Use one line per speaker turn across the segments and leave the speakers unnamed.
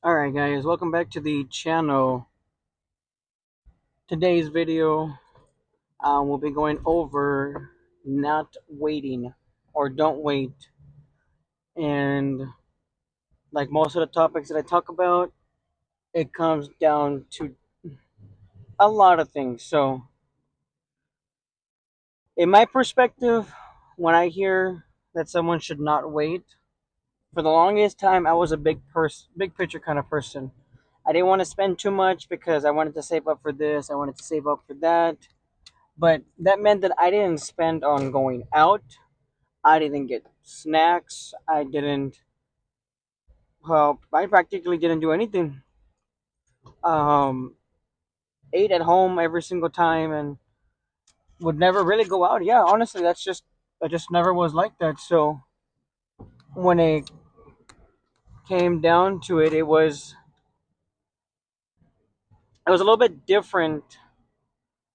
Alright guys, welcome back to the channel. Today's video, we'll be going over not waiting or don't wait. And like most of the topics that I talk about, it comes down to a lot of things. So in my perspective, when I hear that someone should not wait, for the longest time I was a big picture kind of person. I didn't want to spend too much because I wanted to save up for this, I wanted to save up for that. But that meant that I didn't spend on going out. I didn't get snacks. I practically didn't do anything. Um, ate at home every single time and would never really go out. Yeah, honestly, I just never was like that. So when it came down to it, it was a little bit different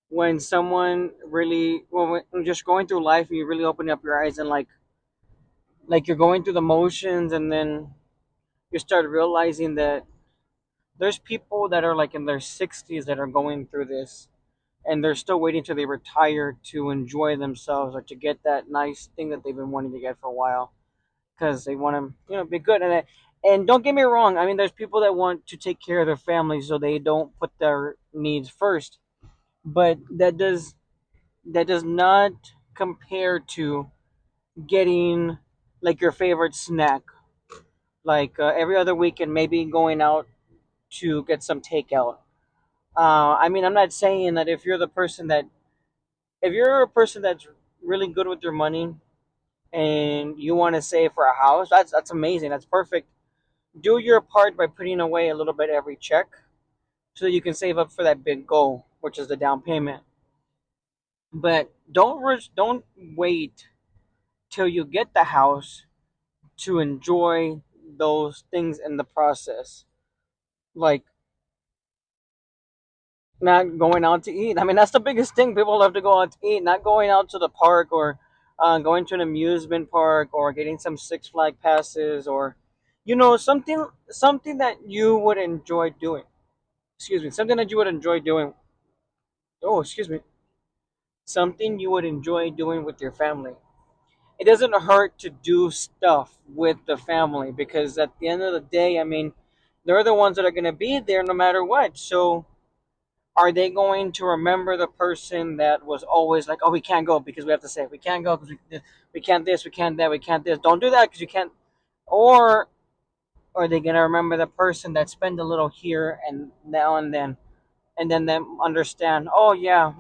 when someone really, well, when just going through life and you really open up your eyes and like you're going through the motions, and then you start realizing that there's people that are like in their 60s that are going through this, and they're still waiting till they retire to enjoy themselves or to get that nice thing that they've been wanting to get for a while because they want to, be good. And don't get me wrong, I mean, there's people that want to take care of their families so they don't put their needs first, but that does not compare to getting like your favorite snack, like every other weekend, maybe going out to get some takeout. I mean, I'm not saying that if you're a person that's really good with your money and you want to save for a house, that's amazing. That's perfect. Do your part by putting away a little bit every check so that you can save up for that big goal, which is the down payment. But don't wait till you get the house to enjoy those things in the process. Like not going out to eat. I mean, that's the biggest thing. People love to go out to eat, not going out to the park or going to an amusement park or getting some Six Flag passes or, something that you would enjoy doing. Excuse me, something that you would enjoy doing. Oh, excuse me, something you would enjoy doing with your family. It doesn't hurt to do stuff with the family because at the end of the day, I mean, they're the ones that are going to be there no matter what. So are they going to remember the person that was always like, oh, we can't go because we have to save. We can't go because we can't this, we can't that, we can't this. Don't do that because you can't. Or are they going to remember the person that spent a little here and now and then them understand, oh, yeah,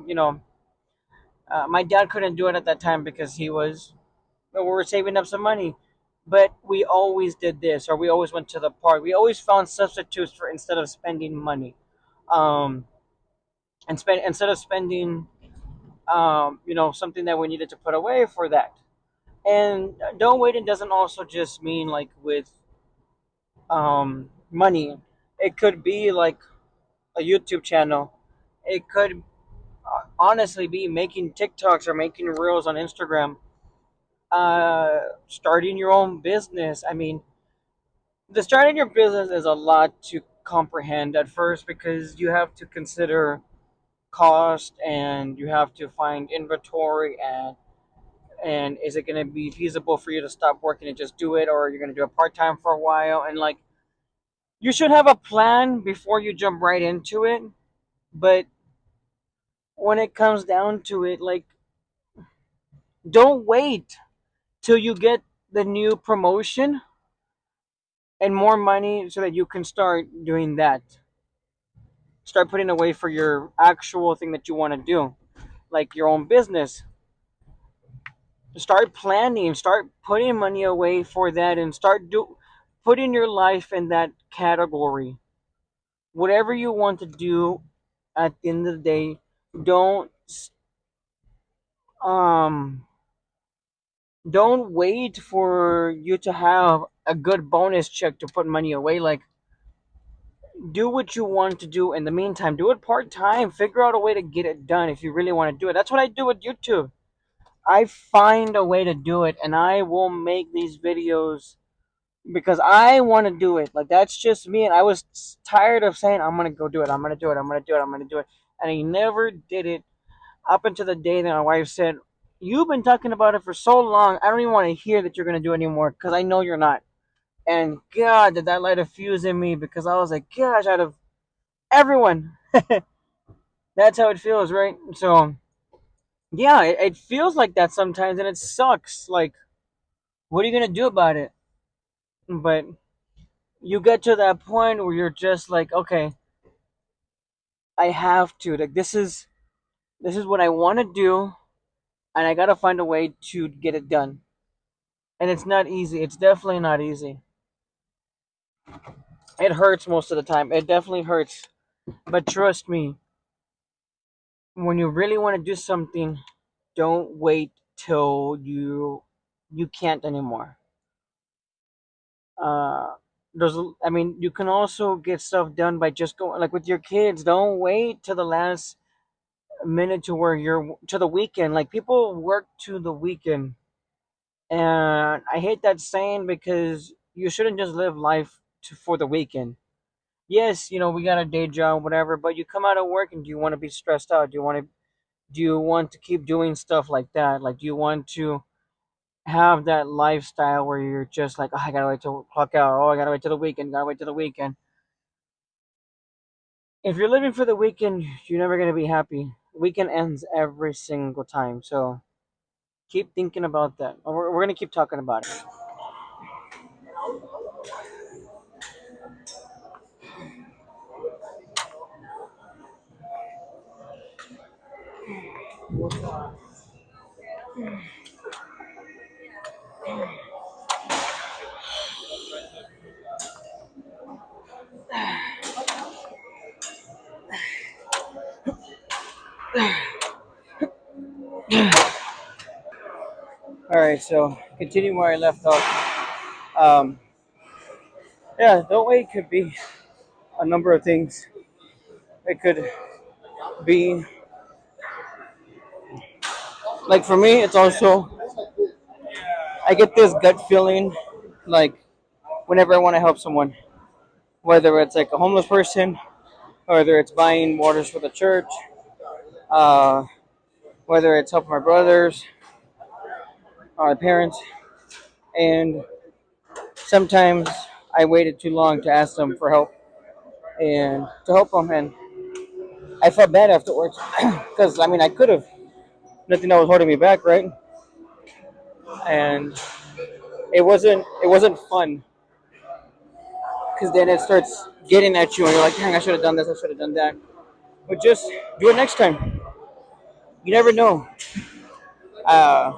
my dad couldn't do it at that time because we were saving up some money. But we always did this, or we always went to the park. We always found substitutes for instead of spending money. Um, and spend instead of spending something that we needed to put away for that. And don't wait, it doesn't also just mean like with money. It could be like a YouTube channel. It could honestly be making TikToks or making reels on Instagram. Starting your own business. I mean, the starting your business is a lot to comprehend at first because you have to consider cost and you have to find inventory and is it going to be feasible for you to stop working and just do it, or you're going to do it part-time for a while, and like you should have a plan before you jump right into it. But when it comes down to it, like, don't wait till you get the new promotion and more money so that you can start doing that, start putting away for your actual thing that you want to do, like your own business. Start planning, start putting money away for that, and start putting your life in that category. Whatever you want to do at the end of the day, don't um don't wait for you to have a good bonus check to put money away. Like, do what you want to do in the meantime. Do it part-time. Figure out a way to get it done if you really want to do it. That's what I do with YouTube. I find a way to do it and I will make these videos because I want to do it. Like that's just me, and I was tired of saying I'm gonna go do it. I'm gonna do it. I'm gonna do it. I'm gonna do it, and I never did it up until the day that my wife said, "You've been talking about it for so long. I don't even want to hear that you're gonna do it anymore because I know you're not." And God, did that light a fuse in me because I was like, gosh, out of everyone, that's how it feels, right? So yeah, it feels like that sometimes, and it sucks. Like, what are you gonna do about it? But you get to that point where you're just like, okay, I have to. Like, this is what I want to do, and I gotta find a way to get it done. And it's not easy. It's definitely not easy. It hurts most of the time. It definitely hurts. But trust me, when you really want to do something, don't wait till you can't anymore. Uh, I mean, you can also get stuff done by just going, like with your kids. Don't wait to the last minute to where you're to the weekend. Like people work to the weekend, and I hate that saying because you shouldn't just live life for the weekend. Yes, we got a day job, whatever, but you come out of work and do you want to be stressed out? Do you want to keep doing stuff like that? Like, do you want to have that lifestyle where you're just like, oh, I gotta wait till clock out. Oh, I gotta wait till the weekend. Gotta wait till the weekend. If you're living for the weekend, you're never gonna be happy. Weekend ends every single time. So keep thinking about that. We're gonna keep talking about it. All right. So continue where I left off. Um, yeah, don't wait could be a number of things. It could be like for me, it's also I get this gut feeling like whenever I want to help someone, whether it's like a homeless person, whether it's buying waters for the church, uh, whether it's helping my brothers or my parents, and sometimes I waited too long to ask them for help and to help them, and I felt bad afterwards because I mean I could have nothing that was holding me back, right? And it wasn't fun because then it starts getting at you, and you're like, dang, I should have done this, I should have done that. But just do it next time. You never know. Uh,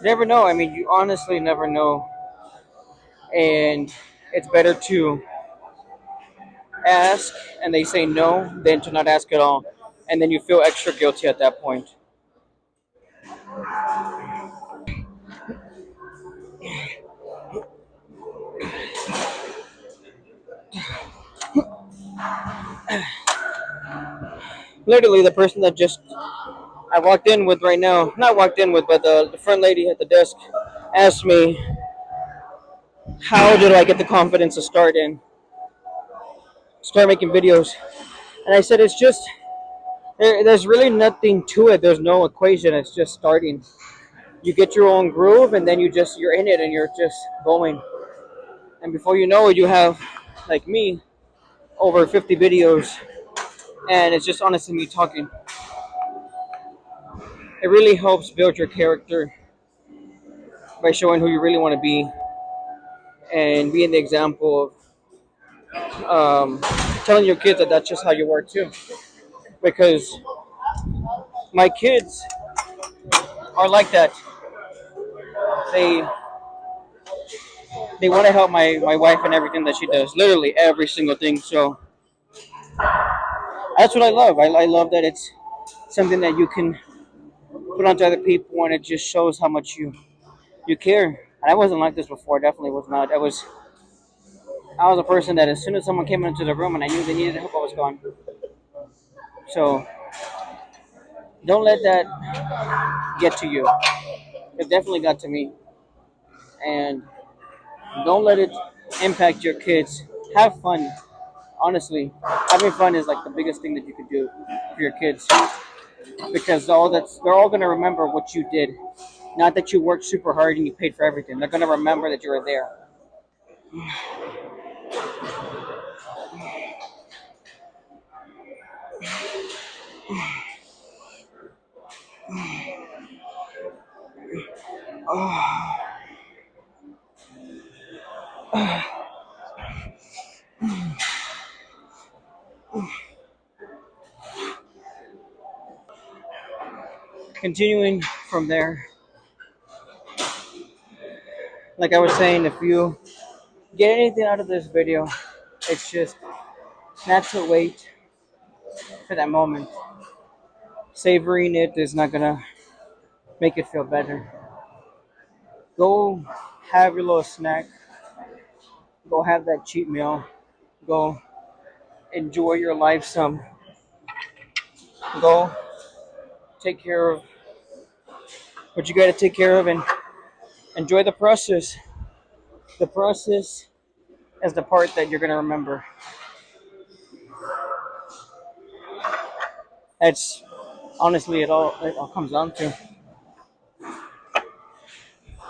you never know. I mean, you honestly never know, and it's better to ask and they say no than to not ask at all, and then you feel extra guilty at that point. Literally, the person that just I walked in with right now, not walked in with, but the front lady at the desk asked me, how did I get the confidence to start making videos? And I said, it's just, there's really nothing to it. There's no equation. It's just starting. You get your own groove, and then you're in it, and you're just going. And before you know it, you have, like me, over 50 videos, and it's just honestly me talking. It really helps build your character by showing who you really want to be and being the example of telling your kids that that's just how you work too. Because my kids are like that. They they want to help my wife and everything that she does, literally every single thing. So that's what I love. I love that it's something that you can put onto other people, and it just shows how much you care. And I wasn't like this before. Definitely was not. I was a person that as soon as someone came into the room and I knew they needed help, I was gone. So don't let that get to you. It definitely got to me, and Don't let it impact your kids. Have fun. Honestly, having fun is like the biggest thing that you could do for your kids because they're all gonna remember what you did. Not that you worked super hard and you paid for everything. They're gonna remember that you were there. Continuing from there, like I was saying, if you get anything out of this video, it's just not to wait for that moment. Savoring it is not gonna make it feel better. Go have your little snack. Go have that cheat meal. Go enjoy your life some. Go take care of what you got to take care of and enjoy the process. The process is the part that you're gonna remember. That's honestly it all comes down to.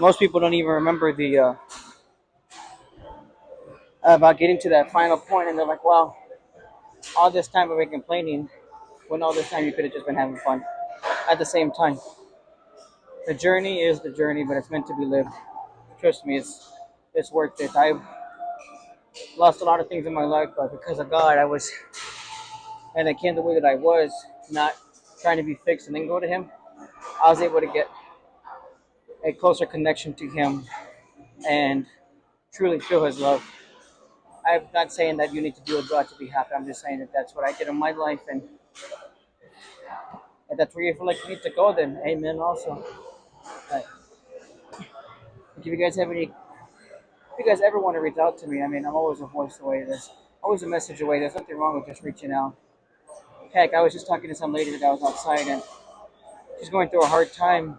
Most people don't even remember the about getting to that final point, and they're like, "Wow, all this time we've been complaining, when all this time you could have just been having fun." At the same time, the journey is the journey, but it's meant to be lived. Trust me, it's worth it. I lost a lot of things in my life, but because of God, I was and I came the way that I was, not trying to be fixed and then go to Him. I was able to get a closer connection to Him and truly feel His love. I'm not saying that you need to do a God to be happy. I'm just saying that that's what I did in my life, and if that's where you feel like you need to go, then Amen. Also, but if you guys have any, if you guys ever want to reach out to me, I mean, I'm always a voice away. There's always a message away. There's nothing wrong with just reaching out. Heck, I was just talking to some lady that I was outside, and she's going through a hard time,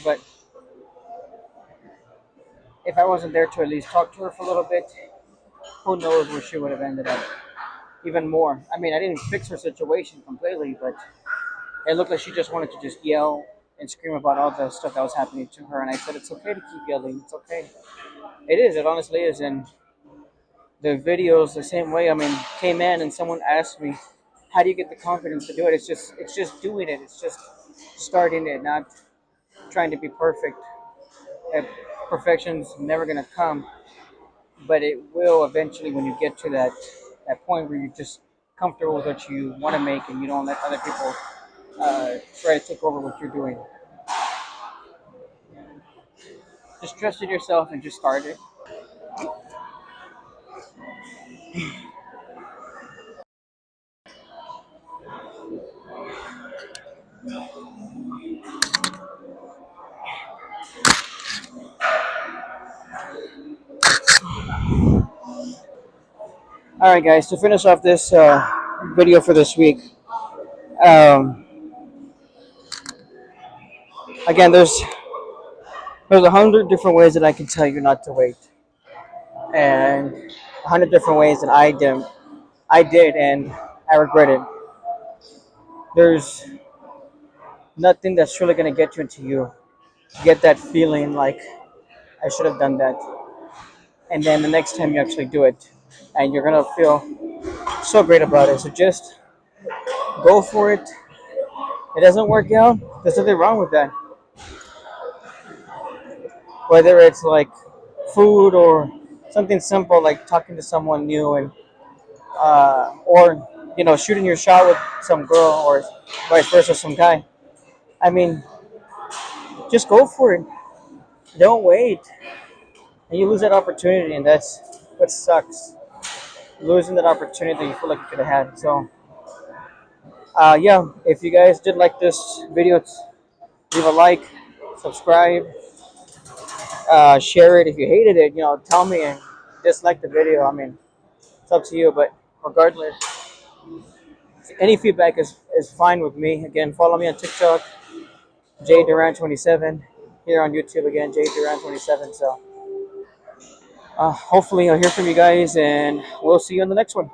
but if I wasn't there to at least talk to her for a little bit, who knows where she would have ended up. Even more. I mean, I didn't fix her situation completely, but it looked like she just wanted to just yell and scream about all the stuff that was happening to her. And I said, it's okay to keep yelling. It's okay. It is. It honestly is. And the videos the same way. I mean, came in and someone asked me, how do you get the confidence to do it? It's just doing it. It's just starting it, not trying to be perfect. Perfection's never gonna come, but it will eventually when you get to that point where you're just comfortable with what you want to make and you don't let other people try to take over what you're doing. Just trust in yourself and just start it. All right, guys. To finish off this video for this week, um, again, there's 100 different ways that I can tell you not to wait, and 100 different ways that I did, and I regret it. There's nothing that's really gonna get you into you get that feeling like I should have done that, and then the next time you actually do it, and you're gonna feel so great about it. So just go for it. It doesn't work out. There's nothing wrong with that. Whether it's like food or something simple like talking to someone new and or shooting your shot with some girl or vice versa, some guy. I mean, just go for it. Don't wait, and you lose that opportunity, and that's what sucks. Losing that opportunity that you feel like you could have had. So, yeah, if you guys did like this video, leave a like, subscribe, share it. If you hated it, tell me and dislike the video. I mean, it's up to you, but regardless, any feedback is fine with me. Again, follow me on TikTok, JDuran27. Here on YouTube again, JDuran27. So Hopefully, I'll hear from you guys, and we'll see you on the next one.